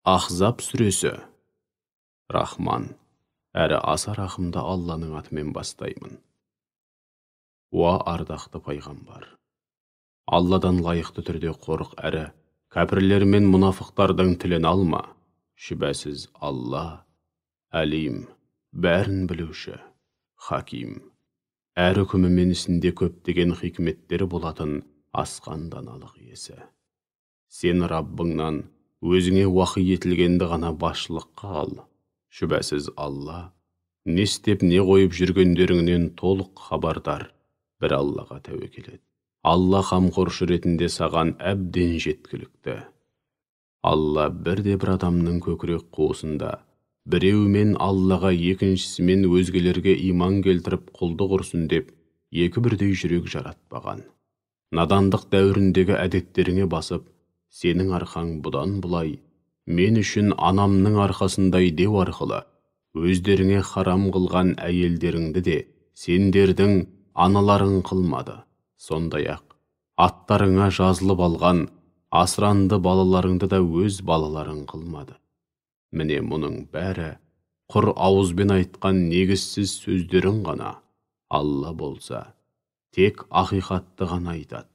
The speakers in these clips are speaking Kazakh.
Ахзаб сүресі. Рахман, әрі аса рахымды Алланың атымен бастаймын. Уа ардақты пайғамбар! Алладан лайықты түрде қорық әрі кәпірлер мен мұнафықтардың тілін алма. Шүбәсіз Алла, әлим, бәрін білуші, хаким. Әр үкімі мен ісінде көптеген хикметтері болатын асқан даналық иесі. Сен Раббыңнан өзіңе уахи етілгенді ғана басшылыққа ал. Шүбәсіз Алла, не істеп не қойып жүргендеріңнен толық хабардар. Бір Аллаға тәуекел ет. Алла қамқоршы ретінде саған әбден жеткілікті. Алла бірде-бір адамның көкірек қуысында, біреуімен Аллаға, екіншісімен өзгелерге иман келтіріп құлдық ұрсын деп, екі бірдей жүрек жаратпаған. Надандық дәуіріндегі әдеттеріңе басып, сенің арқаң бұдан бұлай, мен үшін анамның арқасындай деу арқылы, өздеріңе харам қылған әйелдеріңді де сендердің аналарың қылмады. Сондай-ақ, аттарыңа жазылып алған асыранды балаларыңды да өз балаларың қылмады. Міне мұның бәрі құр ауызбен айтқан негізсіз сөздерің ғана. Алла болса, тек ақиқатты ғана айтады,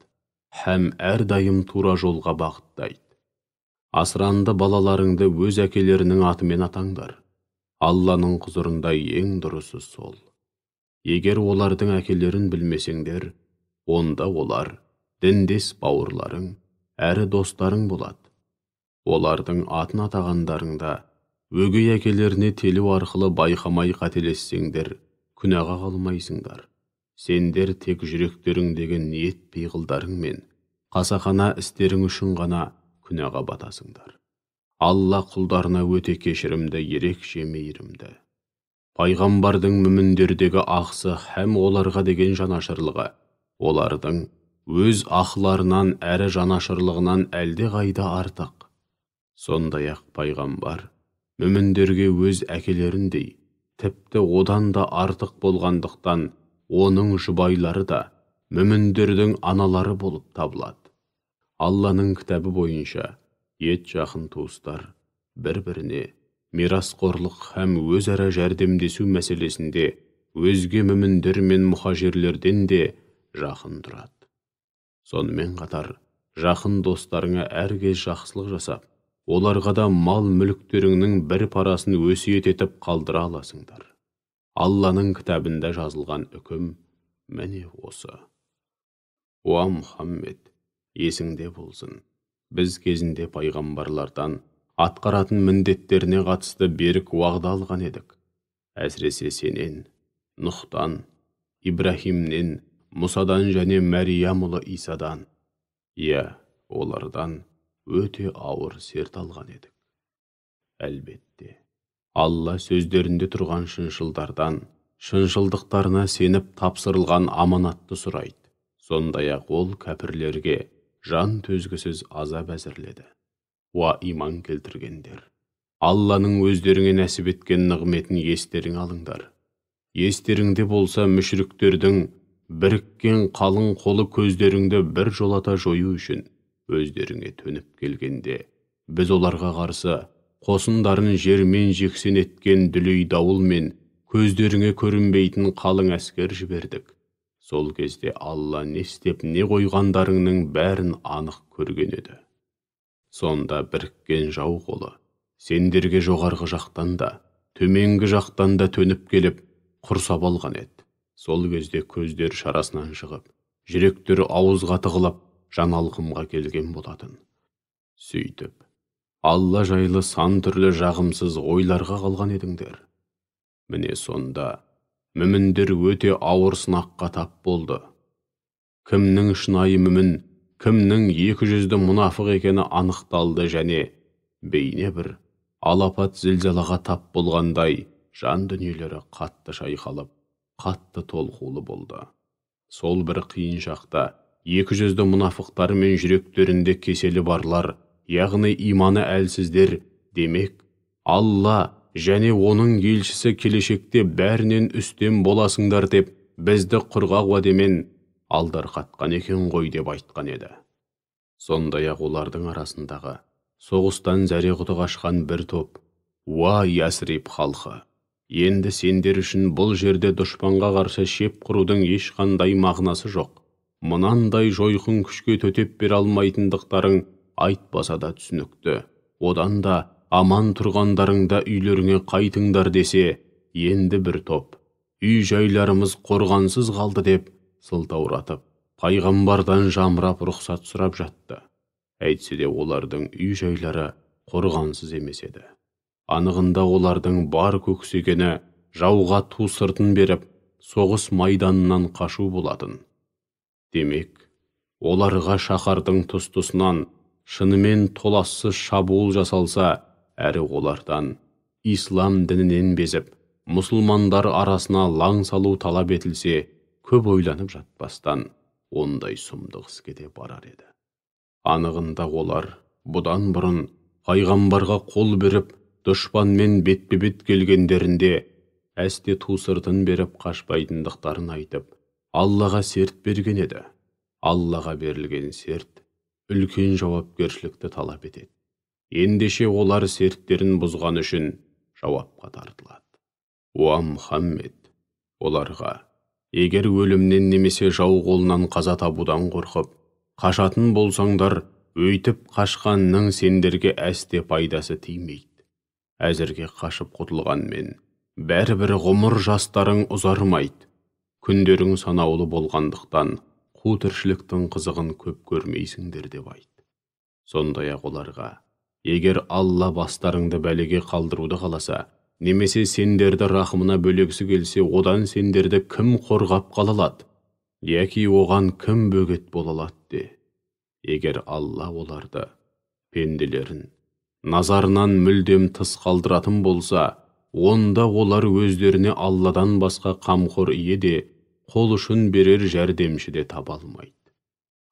һәм әрдайым тура жолға бағыттайды. Асыранды балаларыңды өз әкелерінің атымен атаңдар. Алланың құзырында ең дұрысы сол. Егер олардың әкелерін білмесеңдер, онда олар діндес бауырларың, әрі достарың болады. Олардың атын атағандарыңда, өгей әкелеріне телу арқылы байқамай қателессеңдер, күнәға қалмайсыңдар. Сендер тек жүректеріңдегі ниет пиғылдарың мен қасақана істерің үшін ғана күнәға батасыңдар. Алла құлдарына өте кешірімді, ерекше мейірімді. Пайғамбардың мүміндердегі ақысы һәм оларға деген жанашырлығы, олардың өз ақыларынан әрі жанашырлығынан әлде қайда артық. Сондай-ақ пайғамбар мүміндерге өз әкелеріндей, тіпті одан да артық болғандықтан, оның жұбайлары да мүміндердің аналары болып табылады. Алланың кітабы бойынша ет жақын туыстар бір-біріне мирасқорлық һәм өзара жәрдемдесу мәселесінде өзге мүміндер мен мұхажирлерден де жақын тұрады. Сонымен қатар, жақын достарыңа әркез жақсылық жасап, оларға да мал мүліктеріңнің бір парасын өсиет етіп қалдыра аласыңдар. Алланың кітабында жазылған үкім міне осы. Уа Мұхаммед, есіңде болсын, біз кезінде пайғамбарлардан атқаратын міндеттеріне қатысты берік уағда алған едік. Әсіресе сенен, Нұхтан, Ибрахимнен, Мұсадан және Мәриям ұлы Исадан, олардан өте ауыр серт алған едік. Әлбетте, Алла сөздерінде тұрған шыншылдардан, шыншылдықтарына сеніп тапсырылған аманатты сұрайды. Сондай-ақ ол кәпірлерге жан төзгісіз азап әзірледі. Уа иман келтіргендер! Алланың өздеріңе нәсіп еткен нығметін естерің алыңдар. Естеріңде болса мүшриктердің біріккен қалың қолы көздеріңді бір жолата жою үшін өздеріңе төніп келгенде, біз оларға қарсы қосындарын жермен жексен еткен дүлей дауыл мен көздеріңе көрінбейтін қалың әскер жібердік. Сол кезде Алла не істеп не қойғандарыңның бәрін анық көрген еді. Сонда біріккен жау қолы сендерге жоғарғы жақтан да, төменгі жақтан да төніп келіп, құрсап алған еді. Сол кезде көздер шарасынан шығып, жүректері ауызға тығылып, жаналқымға келген болатын. Сөйтіп, Алла жайлы сан түрлі жағымсыз ойларға қалған едіңдер. Міне сонда мүміндер өте ауыр сынаққа тап болды. Кімнің шынайы мүмін, кімнің екі жүзді мұнафық екені анықталды және бейне бір алапат зілзалаға тап болғандай жан дүниелері қатты шайқалып, қатты толқулы болды. Сол бір қиын шақта екі жүзді мұнафықтар мен жүректерінде кеселі барлар, яғни иманы әлсіздер, демек, Алла және оның елшісі келешекте бәрінен үстем боласыңдар деп, бізді құрғақ уәдемен алдарқатқан екен ғой деп айтқан еді. Сондай-ақ олардың арасындағы Соғыстан зәре-құты қашқан бір топ: «Уа Ясриб халқы! Енді сендер үшін бұл жерде дұшпанға қарсы шеп құрудың ешқандай мағынасы жоқ. Мынандай жойқын күшке төтеп бере алмайтындықтарың айтпаса да түсінікті. Одан да аман тұрғандарыңда үйлеріңе қайтыңдар» десе, енді бір топ: «Үй жайларымыз қорғансыз қалды» деп сылтауратып, пайғамбардан жамырап рұқсат сұрап жатты. Әйтсе де олардың үй жайлары қорғансыз емес еді. Анығында олардың бар көксегені жауға ту сыртын беріп, соғыс майданынан қашу болатын. Демек, оларға шаһардың тұс-тұсынан шынымен толассыз шабуыл жасалса, әрі олардан ислам дінінен безіп, мұсылмандар арасына лаң салу талап етілсе, көп ойланып жатпастан, ондай сұмдық іске де барар еді. Анығында олар бұдан бұрын пайғамбарға қол беріп, дұшпанмен бетпе-бет келгендерінде әсте ту сыртын беріп қашпайтындықтарын айтып, Аллаға серт берген еді. Аллаға берілген серт үлкен жауапкершілікті талап етеді. Ендеше олар серттерін бұзған үшін жауапқа тартылады. Уа Мұхаммед, оларға: егер өлімнен немесе жау қолынан қаза табудан қорқып, қашатын болсаңдар, өйтіп қашқанның сендерге әсте пайдасы тимейді. Әзірге қашып құтылғанмен, бәрібір ғұмыр жастарың ұзармайды. Күндерің санаулы болғандықтан, қу тіршіліктің қызығын көп көрмейсіңдер деп айт. Сондай-ақ оларға: егер Алла бастарыңды бәлеге қалдыруды қаласа, немесе сендерді рахымына бөлегісі келсе, одан сендерді кім қорғап қала алады? Яки оған кім бөгет бола алады де. Егер Алла оларды, пенделерін, назарынан мүлдем тыс қалдыратын болса, онда олар өздеріне Алладан басқа қамқор ие де, қол ұшын берер жәрдемші де таба алмайды.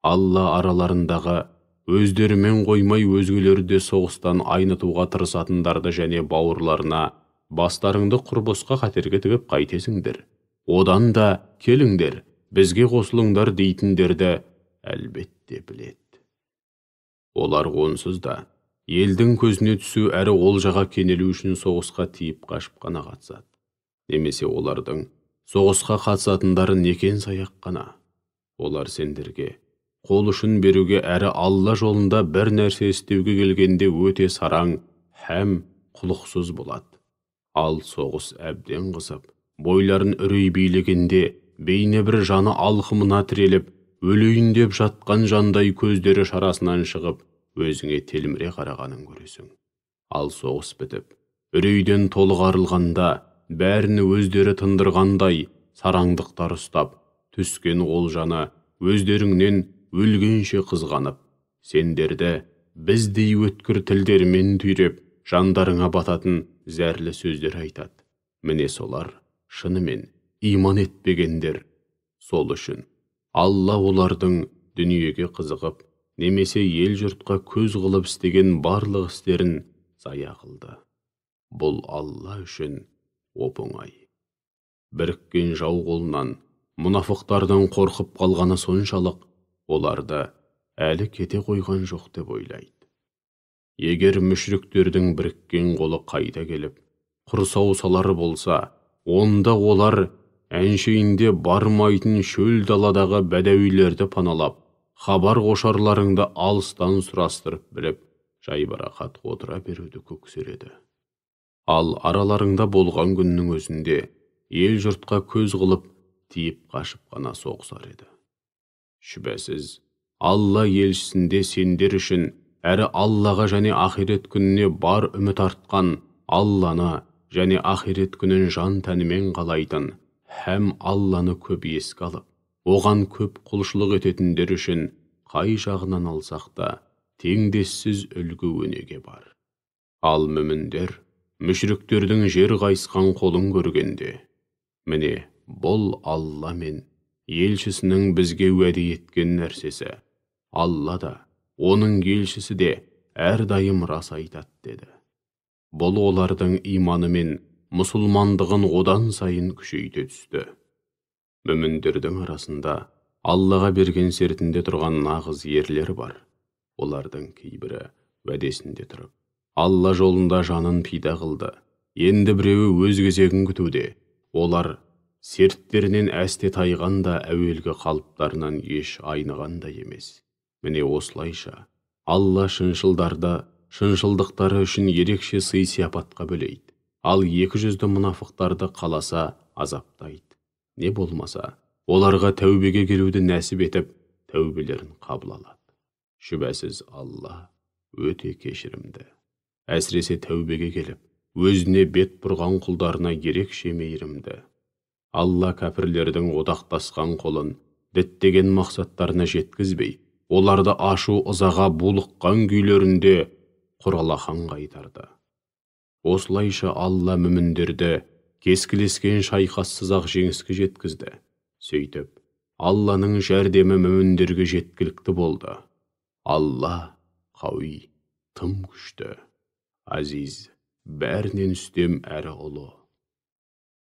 Алла араларындағы өздерімен қоймай өзгелерді соғыстан айнытуға тырысатындарды және бауырларына: бастарыңды құрбосқа қатерге тігіп қайтесіңдер, одан да келіңдер, бізге қосылыңдар дейтіндерді әлбетте біледі. Олар онсыз да елдің көзіне түсу әрі олжаға кенелу үшін соғысқа тиіп қашып қана қатысады. Немесе олардың соғысқа қатысатындары некен саяқ қана. Олар сендерге қол ұшын беруге әрі Алла жолында бір нәрсе істеуге келгенде өте сараң һәм құлықсыз болады. Ал соғыс әбден қызып, бойларын үрей билегенде, бейне бір жаны алқымына тіреліп, өлейін деп жатқан жандай көздері шарасынан шығып, өзіңе телміре қарағанын көресің. Ал соғыс бітіп, үрейден толық арылғанда, бәріні өздері тындырғандай сараңдықтар ұстап, түскен олжаны өздеріңнен өлгенше қызғанып, сендерді біздей өткір тілдермен түйреп, жандарыңа бататын зәрлі сөздер айтады. Міне солар шынымен иман етпегендер. Сол үшін Алла олардың дүниеге қызығып, немесе ел жұртқа көз қылып істеген барлық істерін зая қылды. Бұл Алла үшін оп-оңай. Біріккен жау қолынан мұнафықтардан қорқып қалғаны соншалық, оларды әлі кете қойған жоқ деп ойлайды. Егер мүшриктердің біріккен қолы қайта келіп, құрсау салары болса, онда олар әншейінде бармайтын шөл даладағы бәдәуилерді паналап, хабар қошарларыңды алыстан сұрастырып біліп, жайбарақат отыра беруді көксереді. Ал араларыңда болған күннің өзінде ел жұртқа көз қылып, тиіп қашып қана соғысар еді. Шүбәсіз, Алла елшісінде сендер үшін әрі Аллаға және ақирет күніне бар үміт артқан, Алланы және ақирет күнін жан тәнімен қалайтын, һәм Алланы көп еске алып, оған көп құлшылық ететіндер үшін қай жағынан алсақ та теңдессіз үлгі өнеге бар. Ал мүміндер мүшриктердің жер қайысқан қолын көргенде, міне бұл Алла мен елшісінің бізге уәде еткен нәрсесі, Алла да, оның елшісі де әрдайым рас айтады деді. Бұл олардың иманы мен мұсылмандығын одан сайын күшейте түсті. Мүміндердің арасында Аллаға берген сертінде тұрған нағыз ерлер бар. Олардың кейбірі уәдесінде тұрып, Алла жолында жанын пида қылды. Енді біреуі өз кезегін күтуде. Олар серттерінен әсте тайғанда әуелгі қалыптарынан еш айнығанда емес. Міне осылайша Алла шыншылдарды шыншылдықтары үшін ерекше сый-сияпатқа бөлейді. Ал екі жүзді мұнафықтарды қаласа азаптайды. Не болмаса, оларға тәубеге келуді нәсіп етіп, тәубелерін қабыл алады. Шүбәсіз Алла өте кешірімді. Әсіресе тәубеге келіп, өзіне бет бұрған құлдарына ерекше мейірімді. Алла кәпірлердің одақтасқан қолын діттеген мақсаттарына жеткізбей, оларды ашу ызаға булыққан күйлерінде құралақан қайтарды. Осылайша Алла мүміндерді кескілескен шайқассыз-ақ жеңіске жеткізді. Сөйтіп, Алланың жәрдемі мүміндерге жеткілікті болды. Алла қауи, тым күшті, азиз, бәрінен үстем әрі ұлы.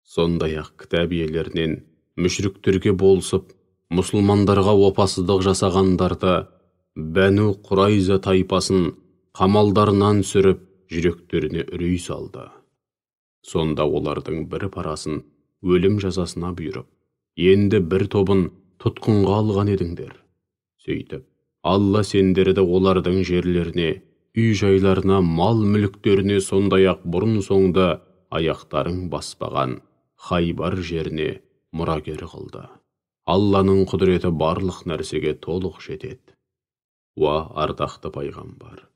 Сондай-ақ кітап иелерінен мүшриктерге болысып, мұсылмандарға опасыздық жасағандарды Бәну Құрайза тайпасын қамалдарынан сүріп, жүректеріне үрей салды. Сонда олардың бір парасын өлім жазасына бұйырып, енді бір тобын тұтқынға алған едіңдер. Сөйтіп, Алла сендерді олардың жерлеріне, үй жайларына, мал мүліктеріне, сондай-ақ бұрын соңды аяқтарың баспаған Хайбар жеріне мұрагер қылды. Алланың құдіреті барлық нәрсеге толық жетеді. Уа ардақты пайғамбар,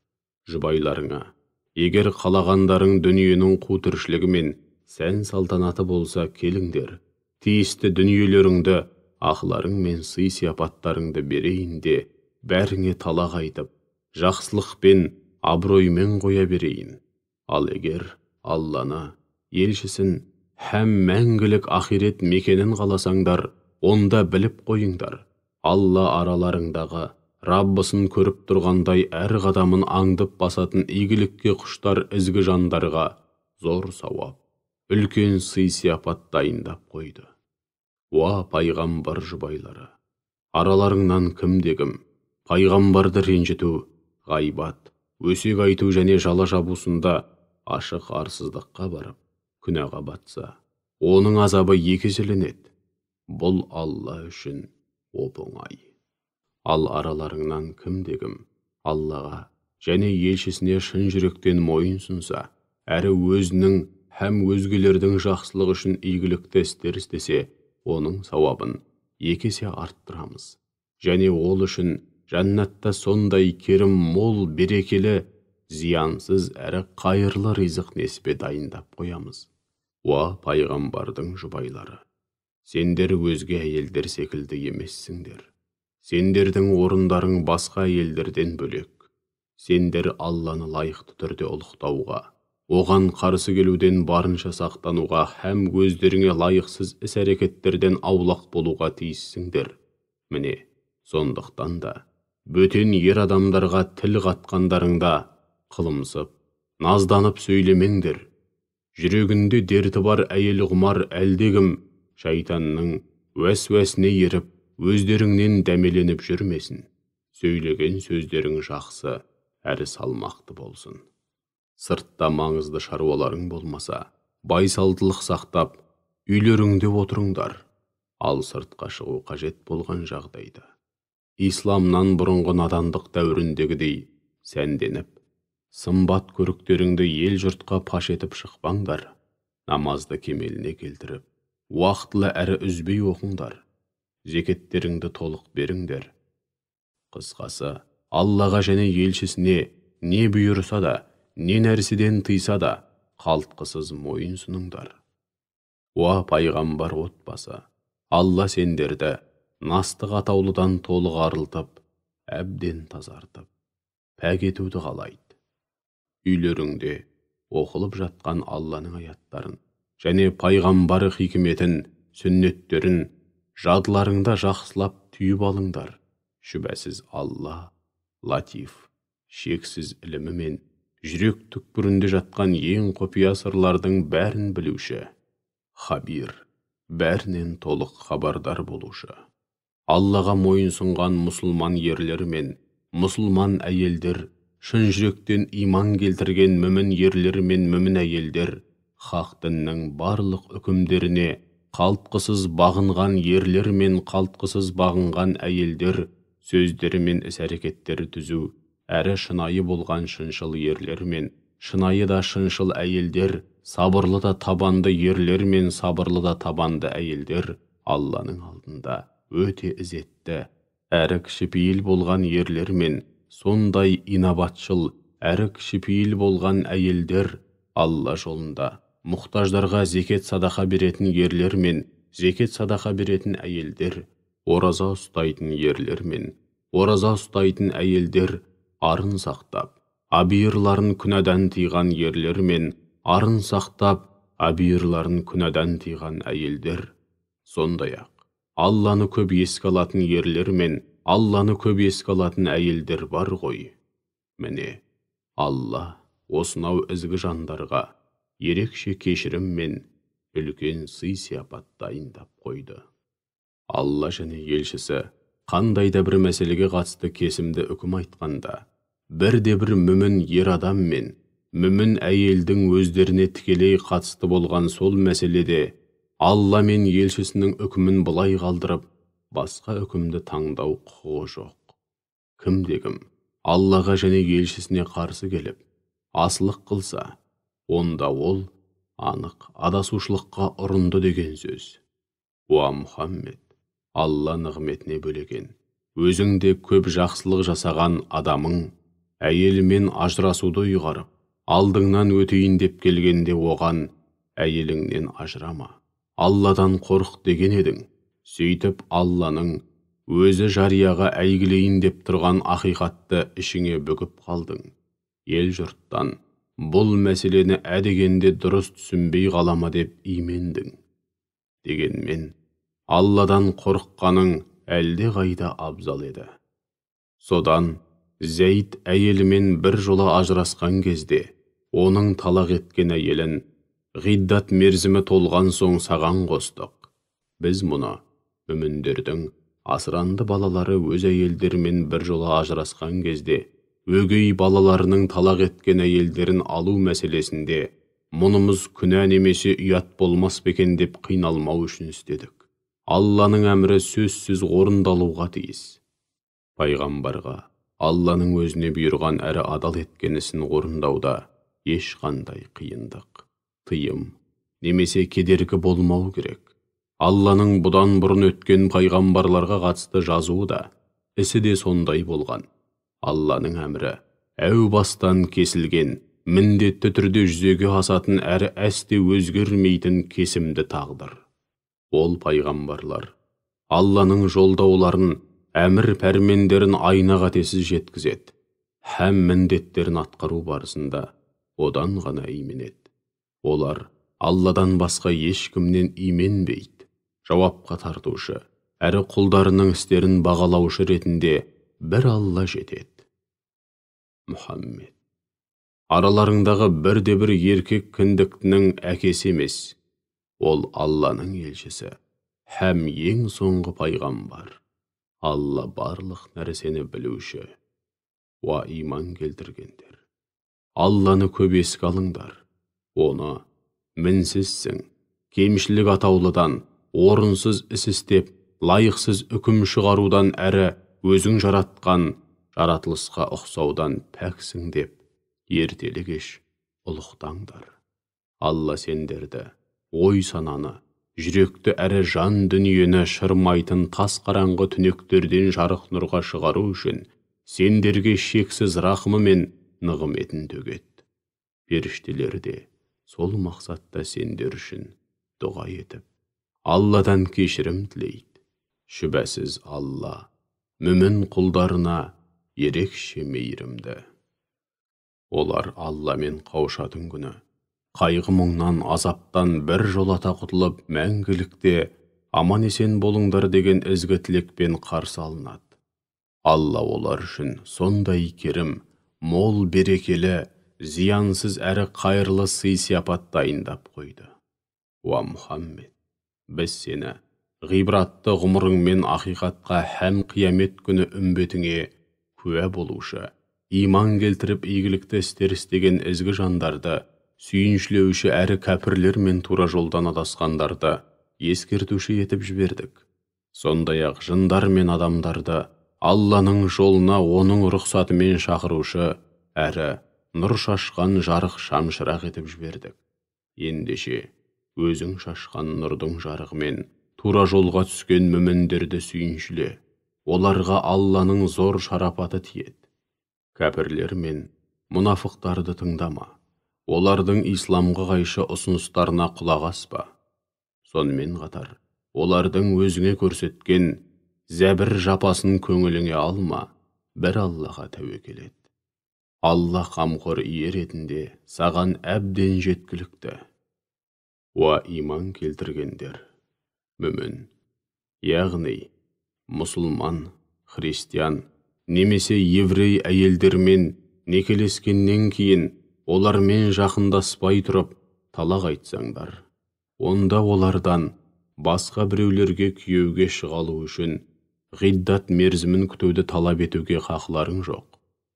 жұбайларыңа, егер қалағандарың дүниенің қу тіршілігі мен сән салтанаты болса, келіңдер, тиісті дүниелеріңді, ақыларың мен сый-сияпаттарыңды берейін де, бәріңе талақ айтып, жақсылық пен абыроймен қоя берейін. Ал егер Алланы, елшісін, һәм мәңгілік ақирет мекенін қаласаңдар, онда біліп қойыңдар. Алла араларыңдағы Раббысын көріп тұрғандай әр қадамын аңдып басатын игілікке құштар ізгі жандарға зор сауап, үлкен сый-сияпат дайындап қойды. Уа пайғамбар жұбайлары, араларыңнан кімде-кім пайғамбарды ренжіту, ғайбат, өсек айту және жала жабусында ашық арсыздыққа барып, күнәға батса, оның азабы екеселенеді. Бұл Алла үшін оп-оңай. Ал араларыңнан кімде-кім Аллаға және елшісіне шын жүректен мойын сұнса, әрі өзінің һәм өзгелердің жақсылық үшін игілікті істер істесе, оның сауабын екі есе арттырамыз. Және ол үшін жәннатта сондай керім мол, берекелі, зиянсыз әрі қайырлы ризық несібе дайындап қоямыз. Уа пайғамбардың жұбайлары, сендер өзге әйелдер секілді емессіңдер. Сендердің орындарың басқа әйелдерден бөлек. Сендер Алланы лайықты түрде ұлықтауға, оған қарсы келуден барынша сақтануға һәм өздеріңе лайықсыз іс-әрекеттерден аулақ болуға тиіссіңдер. Міне, сондықтан да бөтен ер адамдарға тіл қатқандарыңда қылымсып, назданып сөйлемеңдер. Жүрегінде дерті бар әйел құмар әлдегім шайтанның уәсуәсіне еріп, өздеріңнен дәмеленіп жүрмесін. Сөйлеген сөздерің жақсы, әрі салмақты болсын. Сыртта маңызды шаруаларың болмаса, байсалдылық сақтап, үйлеріңде отырыңдар. Ал сыртқа шығу қажет болған жағдайда, исламнан бұрынғы надандық дәуіріндегідей сәнденіп, сымбат көріктеріңді ел жұртқа паш етіп шықпаңдар. Намазды кемеліне келтіріп, уақытылы әрі үзбей оқыңдар. Зекеттеріңді толық беріңдер. Қысқасы, Аллаға және елшісіне не бұйырса да, не нәрседен тыйса да, қалтқысыз мойын сұныңдар. Уа пайғамбар отбасы, Алла сендерді настық атаулыдан толық арылтып, әбден тазартып, пәк етуді қалайды. Үйлеріңде оқылып жатқан Алланың аяттарын және пайғамбары хикметін, сүннеттерін жадыларыңда жақсылап түйіп алыңдар. Шүбәсіз Алла латиф, шексіз ілімімен жүрек түкпірінде жатқан ең құпия сырлардың бәрін білуші, хабир, бәрінен толық хабардар болушы. Аллаға мойынсұнған мұсылман ерлер мен мұсылман әйелдер шын жүректен иман келтірген мүмін ерлер мен мүмін әйелдер, хақ діннің барлық үкімдеріне қалтқысыз бағынған ерлер мен қалтқысыз бағынған әйелдер, сөздері мен іс-әрекеттері түзу, әрі шынайы болған шыншыл ерлер мен шынайы да шыншыл әйелдер, сабырлы да табанды ерлер мен сабырлы да табанды әйелдер, Алланың алдында өте ізетті, әрі кішіпейіл болған ерлер мен сондай инабатшыл, әрі кішіпейіл болған әйелдер, Алла жолында мұқтаждарға зекет садақа беретін ерлер мен зекет садақа беретін әйелдер, ораза ұстайтын ерлер мен ораза ұстайтын әйелдер, арын сақтап, абиырларын күнәдан тыйған ерлер мен арын сақтап, абиырларын күнәдан тыйған әйелдер, сондай-ақ Алланы көп еске алатын ерлер мен Алланы көп еске алатын әйелдер бар ғой. Міне, Алла осынау ізгі жандарға ерекше кешірім мен үлкен сый-сияпат дайындап қойды. Алла және елшісі қандай да бір мәселеге қатысты кесімді үкім айтқанда, бірде-бір мүмін ер адам мен мүмін әйелдің өздеріне тікелей қатысты болған сол мәселеде Алла мен елшісінің үкімін бұлай қалдырып, басқа үкімді таңдау құқығы жоқ. Кімде-кім Аллаға және елшісіне қарсы келіп, асылық қылса, онда ол анық адасушылыққа ұрынды деген сөз. Уа Мұхаммед, Алла нығметіне бөлеген, өзіңде көп жақсылық жасаған адамың, әйелімен ажырасуды ұйғарып, алдыңнан өтейін деп келгенде оған, әйеліңнен ажырама, Алладан қорық деген едің. Сөйтіп Алланың өзі жарияға әйгілейін деп тұрған ақиқатты ішіңе бүгіп қалдың. Ел жұрттан бұл мәселені әдегенде дұрыс түсінбей қалама деп имендің. Дегенмен, Алладан қорыққаның әлде қайда абзал еді. Содан Зәйд әйелімен бір жола ажырасқан кезде, оның талақ еткен әйелін ғиддат мерзімі толған соң саған қостық. Біз мұны мүміндердің асыранды балалары өз әйелдерімен бір жола ажырасқан кезде, өгей балаларының талақ еткен әйелдерін алу мәселесінде, мұнымыз күнә немесе ұят болмас бекен деп қиналмау үшін істедік. Алланың әмірі сөзсіз орындалуға тиіс. Пайғамбарға Алланың өзіне бұйырған әрі адал еткен ісін орындауда ешқандай қиындық, тыйым немесе кедергі болмау керек. Алланың бұдан бұрын өткен пайғамбарларға қатысты жазуы да, ісі де сондай болған. Алланың әмірі әу бастан кесілген, міндетті түрде жүзеге асатын әрі әсте өзгермейтін кесімді тағдыр. Ол пайғамбарлар Алланың жолдауларын, әмір пәрмендерін айна қатесіз жеткізеді, һәм міндеттерін атқару барысында одан ғана именеді. Олар Алладан басқа ешкімнен именбейді. Жауапқа тартушы, әрі құлдарының істерін бағалаушы ретінде бір Алла жетеді. Мұхаммед, араларыңдағы бірде-бір еркек кіндіктінің әкесі емес, ол Алланың елшісі, һәм ең соңғы пайғамбар. Алла барлық нәрсені білуші. Уа иман келтіргендер, Алланы көп еске алыңдар. Оны мінсізсің, кемшілік атаулыдан, орынсыз іс істеп, лайықсыз үкім шығарудан әрі өзің жаратқан жаратылысқа ұқсаудан пәксің деп, ертелі кеш ұлықтаңдар. Алла сендерді, ой сананы, жүректі әрі жан дүниені шырмайтын тас қараңғы түнектерден жарық нұрға шығару үшін сендерге шексіз рахымы мен нығметін төгеді. Періштелер де сол мақсатта сендер үшін дұға етіп, Алладан кешірім тілейді. Шүбәсіз Алла мүмін құлдарына ерекше мейірімді. Олар Алламен қауышатын күні, қайғы мұңнан, азаптан бір жолата құтылып, мәңгілікте аман есен болыңдар деген ізгі тілекпен қарсы алынады. Алла олар үшін сондай керім, мол берекелі, зиянсыз әрі қайырлы сый-сияпат дайындап қойды. Уа Мұхаммед, біз сені ғибратты ғұмырыңмен ақиқатқа һәм қиямет күні үмбетіңе куә болушы, иман келтіріп игілікті істер істеген ізгі жандарды, сүйіншілеуші әрі кәпірлер мен тура жолдан адасқандарды ескертуші етіп жібердік. Сондай-ақ жындар мен адамдарды Алланың жолына оның рұқсатымен шақырушы әрі нұр шашқан жарық шамшырақ етіп жібердік. Ендеше, өзің шашқан нұрдың жарығымен тура жолға түскен мүміндерді сүйіншіле, оларға Алланың зор шарапаты тиеді. Кәпірлер мен мұнафықтарды тыңдама, олардың исламға қайшы ұсыныстарына құлақ аспа. Сонымен қатар, олардың өзіңе көрсеткен зәбір жапасын көңіліңе алма, бір Аллаға тәуекел ет. Алла қамқор ие ретінде саған әбден жеткілікті. Уа иман келтіргендер, мүмін, яғни мұсылман, христиан, немесе еврей әйелдермен некелескеннен кейін олармен жақындаспай тұрып талақ айтсаңдар, онда олардан басқа біреулерге күйеуге шығалу үшін ғиддат мерзімін күтуді талап етуге хақларың жоқ.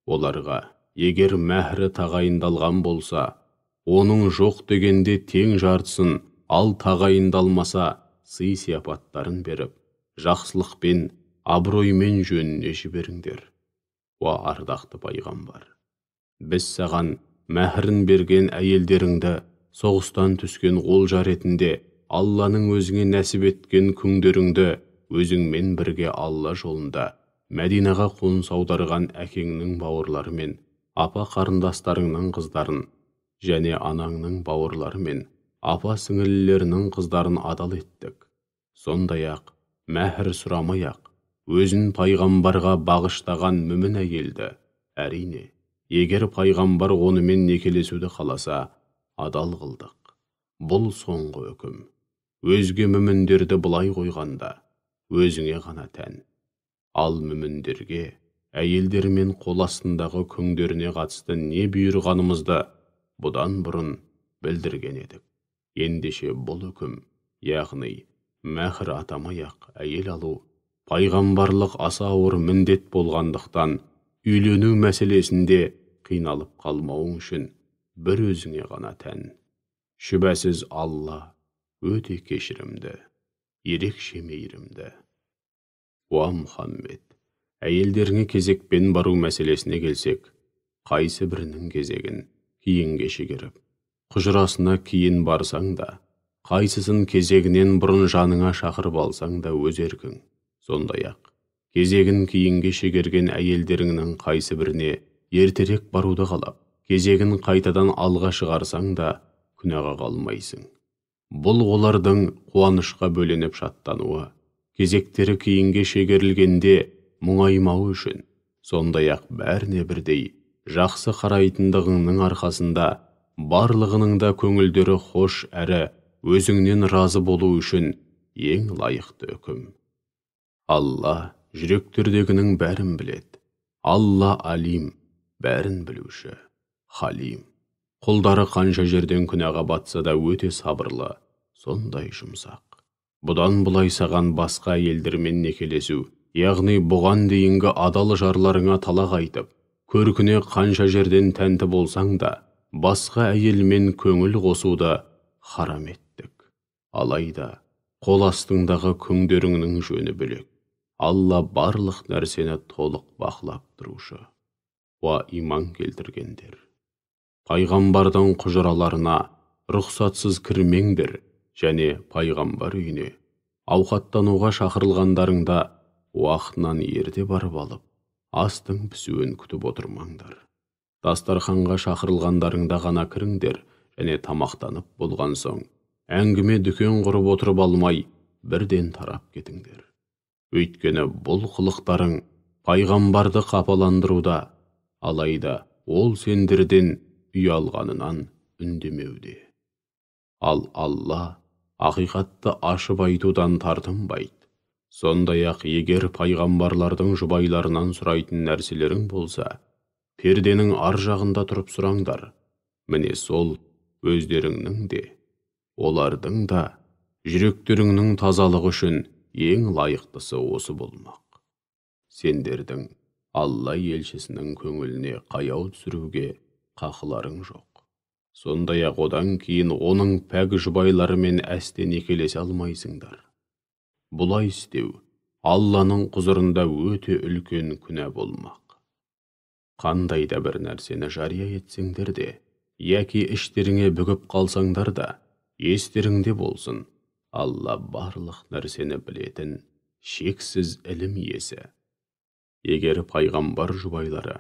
Оларға егер мәһрі тағайындалған болса, оның жоқ дегенде тең жартысын, ал тағайындалмаса сый-сияпаттарын беріп, жақсылықпен, абыроймен жөніне жіберіңдер. Уа ардақты пайғамбар, біз саған мәһрін берген әйелдеріңді соғыстан түскен олжа ретінде Алланың өзіңе нәсіп еткен күңдеріңді өзіңмен бірге Алла жолында Мәдинаға қоныс аударған әкеңнің бауырлары мен апа қарындастарыңның қыздарын және анаңның бауырлары мен апа сіңілілерінің қыздарын адал еттік. Сондай-ақ мәһр сұрамай-ақ өзін пайғамбарға бағыштаған мүмін әйелді, әрине, егер пайғамбар онымен некелесуді қаласа, адал қылдық. Бұл соңғы үкім. Өзге мүміндерді былай қойғанда, өзіңе ғана тән. Ал мүміндерге, әйелдер мен қол астындағы күңдеріне қатысты не бұйырғанымызды бұдан бұрын білдірген едік. Ендеше бұл үкім, яғни мәһр атамай-ақ әйел алу, пайғамбарлық аса ауыр міндет болғандықтан, үйлену мәселесінде қиналып қалмауың үшін бір өзіңе ғана тән. Шүбәсіз Алла өте кешірімді, ерекше мейірімді. Уа Мұхаммед, әйелдеріңе кезекпен бару мәселесіне келсек, қайсы бірінің кезегін кейінге шегеріп, құжырасына кейін барсаң да, қайсысын кезегінен бұрын жаныңа шақырып алсаң да өз еркің. Сондай-ақ, кезегін кейінге шегерген әйелдеріңнің қайсы біріне ертерек баруды қалап, кезегін қайтадан алға шығарсаң да күнәға қалмайсың. Бұл олардың қуанышқа бөленіп шаттануы, кезектері кейінге шегерілгенде мұңаймауы үшін, сондай-ақ бәріне бірдей жақсы қарайтындығыңның арқасында барлығының да көңілдері хош әрі өзіңнен разы болу үшін ең лайықты үкім. Алла жүректердегінің бәрін біледі. Алла алим, бәрін білуші, халим. Құлдары қанша жерден күнәға батса да өте сабырлы, сондай жұмсақ. Бұдан бұлай саған басқа әйелдермен некелесу, яғни бұған дейінгі адал жарларыңа талақ айтып, көркіне қанша жерден тәнті болсаң да, басқа әйелмен көңіл қосуды харам еттік. Алайда, қол астыңдағы күңдеріңнің жөні бөлек. Алла барлық нәрсені толық бақылап тұрушы. Уа иман келтіргендер, пайғамбардың құжыраларына рұқсатсыз кірмеңдер және пайғамбар үйіне ауқаттануға шақырылғандарыңда уақытынан ерте барып алып, астың пісуін күтіп отырмаңдар. Дастарханға шақырылғандарыңда ғана кіріңдер және тамақтанып болған соң, әңгіме дүкен құрып отырып алмай, бірден тарап кетіңдер. Өйткені бұл қылықтарың пайғамбарды қапаландыруда, алайда ол сендерден ұялғанынан үндемеуде. Ал Алла ақиқатты ашып айтудан тартынбайды. Сондай-ақ егер пайғамбарлардың жұбайларынан сұрайтын нәрселерің болса, перденің ар жағында тұрып сұраңдар. Міне сол өздеріңнің де, олардың да жүректеріңнің тазалығы үшін ең лайықтысы осы болмақ. Сендердің Алла елшісінің көңіліне қаяу түсіруге қақыларың жоқ. Сондай-ақ одан кейін оның пәк жұбайларымен әстен некелесе алмайсыңдар. Бұлай істеу Алланың құзырында өте үлкен күнә болмақ. Қандай да бір нәрсені жария етсеңдер де, яки іштеріңе бүгіп қалсаңдар да, естеріңде болсын, Алла барлық нәрсені білетін, шексіз ілім иесі. Егер пайғамбар жұбайлары,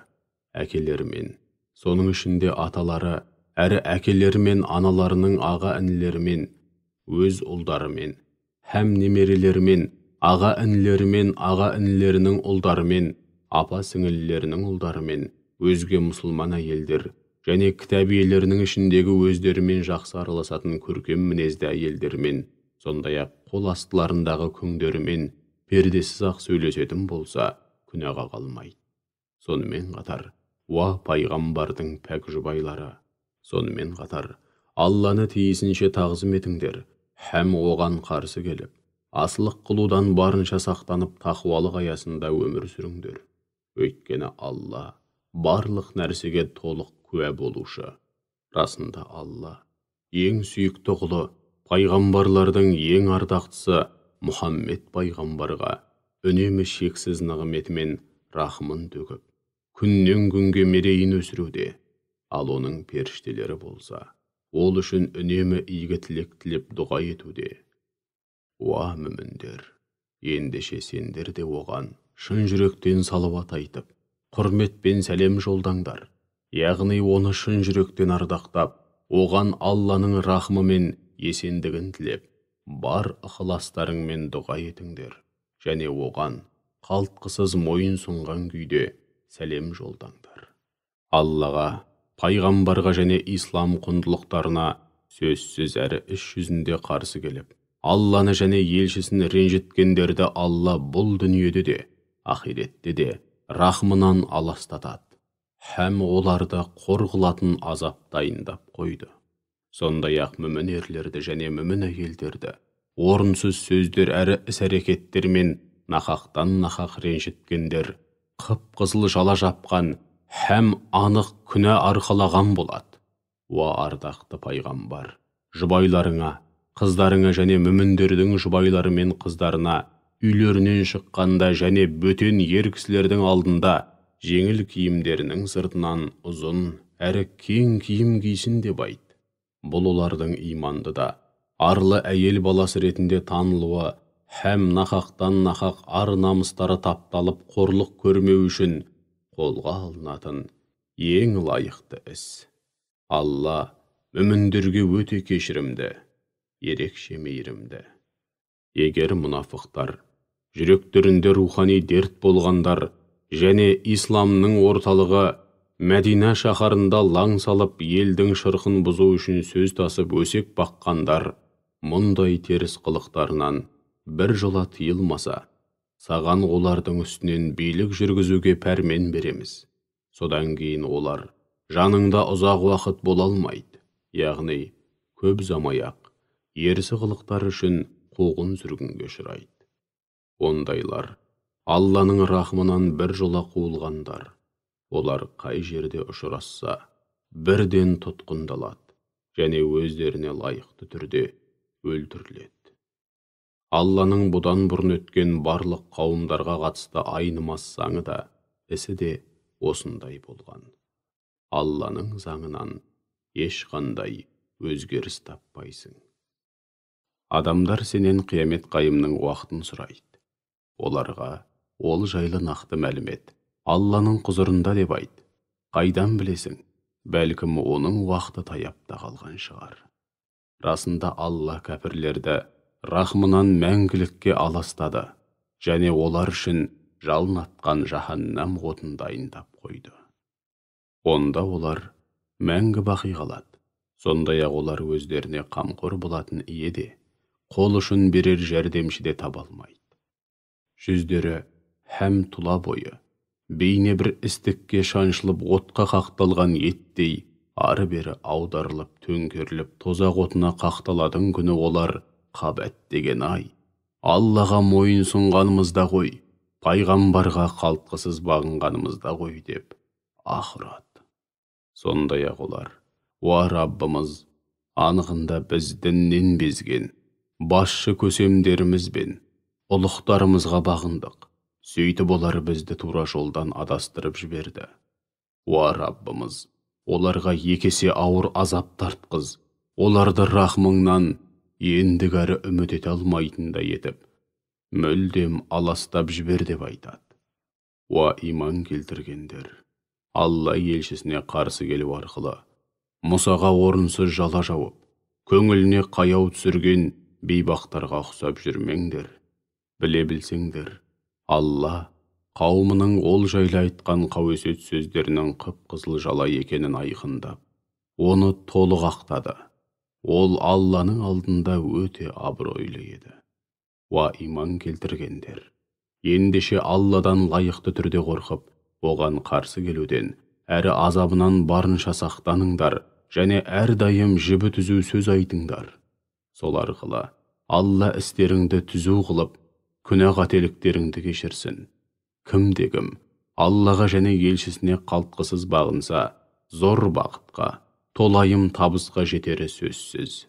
әкелерімен, соның ішінде аталары, әрі әкелерімен аналарының аға інілерімен, өз ұлдарымен, һәм немерелерімен, аға інілерімен, аға інілерінің ұлдарымен, апа сіңілілерінің ұлдарымен, өзге мұсылман әйелдер, және кітап иелерінің ішіндегі өздерімен жақсы араласатын көркем мінезді әйелдермен, сондай-ақ қол астыларындағы күңдерімен пердесіз ақ сөйлесетін болса, күнәға қалмайды. Сонымен қатар, уа пайғамбардың пәк жұбайлары, сонымен қатар, Алланы тиісінше тағзым етіңдер, һәм оған қарсы келіп, асылық қылудан барынша сақтанып тақуалық аясында өмір сүріңдер. Өйткені Алла барлық нәрсеге толық куә болушы. Расында Алла ең сүйікті құлы, пайғамбарлардың ең ардақтысы Мұхаммед пайғамбарға үнемі шексіз нығметімен рахымын төгіп, күннен күнге мерейін өсіруде. Ал оның періштелері болса, ол үшін үнемі игі тілек тілеп дұға етуде. Уа мүміндер, ендеше сендер де оған шын жүректен салауат айтып, құрметпен сәлем жолдаңдар. Яғни оны шын жүректен ардақтап, оған Алланың рахымы мен есендігін тілеп, бар ықыластарыңмен дұға етіңдер, және оған қалтқысыз мойын сұнған күйде сәлем жолдаңдар. Аллаға, пайғамбарға және ислам құндылықтарына сөзсіз әрі іс жүзінде қарсы келіп, Алланы және елшісін ренжіткендерді Алла бұл дүниеде де, ақиретте де рахмынан аластатады, һәм оларды қор қылатын азап дайындап қойды. Сондай-ақ мүмін ерлерді және мүмін әйелдерді орынсыз сөздер әрі іс-әрекеттермен нақақтан нақақ ренжіткендер, қып-қызыл жала жапқан һәм анық күнә арқалаған болады. Уа ардақты пайғамбар, жұбайларыңа, қыздарыңа және мүміндердің жұбайлары мен қыздарына үйлерінен шыққанда және бөтен ер кісілердің алдында жеңіл киімдерінің сыртынан ұзын әрі кең киім кисін деп айт. Бұл олардың иманды да, арлы әйел баласы ретінде танылуы, һәм нақақтан нақақ ар намыстары тапталып қорлық көрмеу үшін қолға алынатын ең лайықты іс. Алла мүміндерге өте кешірімді, ерекше мейірімді. Егер мұнафықтар, жүректерінде рухани дерт болғандар және исламның орталығы Мәдина шаһарында лаң салып елдің шырқын бұзу үшін сөз тасып өсек баққандар, мұндай теріс қылықтарынан бір жола тыйылмаса, саған олардың үстінен билік жүргізуге пәрмен береміз. Содан кейін олар жаныңда ұзақ уақыт бола алмайды, яғни көп ұзамай-ақ ерсі қылықтар үшін қуғын сүргінге ұшырайды. Ондайлар Алланың рахмынан бір жола қуылғандар. Олар қай жерде ұшырасса, бірден тұтқындалады және өздеріне лайықты түрде өлтіріледі. Алланың бұдан бұрын өткен барлық қауымдарға қатысты айнымас заңы да, ісі де осындай болған. Алланың заңынан ешқандай өзгеріс таппайсың. Адамдар сенен қиямет қайымның уақытын сұрайды. Оларға ол жайлы нақты мәлімет Алланың құзырында деп айт. Қайдан білесің? Бәлкім оның уақыты таяп та қалған шығар. Расында Алла кәпірлерді рахмынан мәңгілікке аластады, және олар үшін жалынатқан жаһаннам отын дайындап қойды. Онда олар мәңгі бақи қалады. Сондай-ақ олар өздеріне қамқор болатын ие де, қол ұшын берер жәрдемші де таба алмайды. Жүздері һәм тұла бойы, бейне бір істікке шаншылып отқа қақталған еттей, ары-бері аударылып, төңкеріліп, тозақ отына қақталадың күні олар, қабәт деген ай, Аллаға мойын сұнғанымызда ғой, пайғамбарға қалтқысыз бағынғанымызда ғой деп аһ ұрады. Сондай-ақ олар: уа Раббымыз, анығында біз діннен безген, басшы көсемдеріміз бен ұлықтарымызға бағындық. Сөйтіп олар бізді тура жолдан адастырып жіберді. Уа Раббымыз, оларға екесе ауыр азап тартқыз, оларды рахмыңнан ендігәрі үміт ете алмайтындай етіп, мүлдем аластап жібер деп айтады. Уа иман келтіргендер, Алла елшісіне қарсы келу арқылы Мұсаға орынсыз жала жауып, көңіліне қаяу түсірген бейбақтарға ұқсап жүрмеңдер. Біле білсеңдер, Алла қауымының ол жайлы айтқан қауесет сөздерінің қып-қызыл жала екенін айқындап, оны толық ақтады. Ол Алланың алдында өте абыройлы еді. Уа иман келтіргендер, ендеше Алладан лайықты түрде қорқып, оған қарсы келуден, әрі азабынан барынша сақтаныңдар, және әрдайым жібі түзу сөз айтыңдар. Сол арқылы Алла істеріңді түзу қылып, күнә қателіктеріңді кешірсін. Кім-де-кім Аллаға және елшісіне қалтқысыз бағынса, зор бақытқа, толайым табысқа жетері сөзсіз.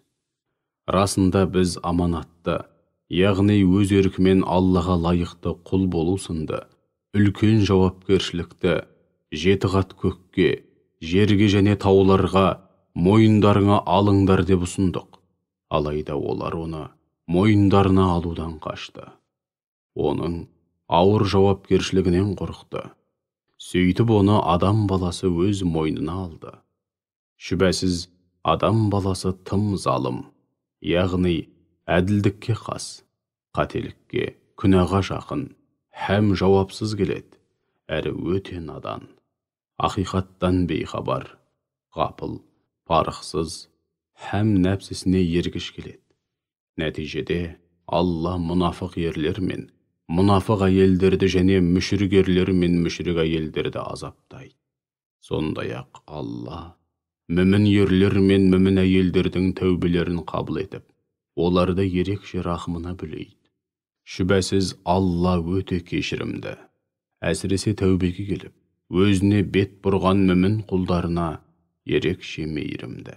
Расында біз аманатты, яғни өз еркімен Аллаға лайықты құл болу сынды үлкен жауапкершілікті 7 қат көкке, жерге және тауларға мойындарыңа алыңдар деп ұсындық. Алайда олар оны мойындарына алудан қашты. Оның ауыр жауапкершілігінен қорықты. Сөйтіп оны адам баласы өз мойнына алды. Шүбәсіз, адам баласы тым залым, яғни әділдікке қас, қателікке, күнәға жақын, һәм жауапсыз келеді, әрі өте надан, ақиқаттан бейхабар, ғапыл, парықсыз, һәм нәпсісіне ергіш келеді. Нәтижеде Алла мұнафық ерлер мен мұнафық әйелдерді және мүшрик ерлер мен мүшрик әйелдерді азаптайды. Сондай-ақ Алла мүмін ерлер мен мүмін әйелдердің тәубелерін қабыл етіп, оларды ерекше рахмына бөлейді. Шүбәсіз Алла өте кешірімді, әсіресе тәубеге келіп, өзіне бет бұрған мүмін құлдарына ерекше мейірімді.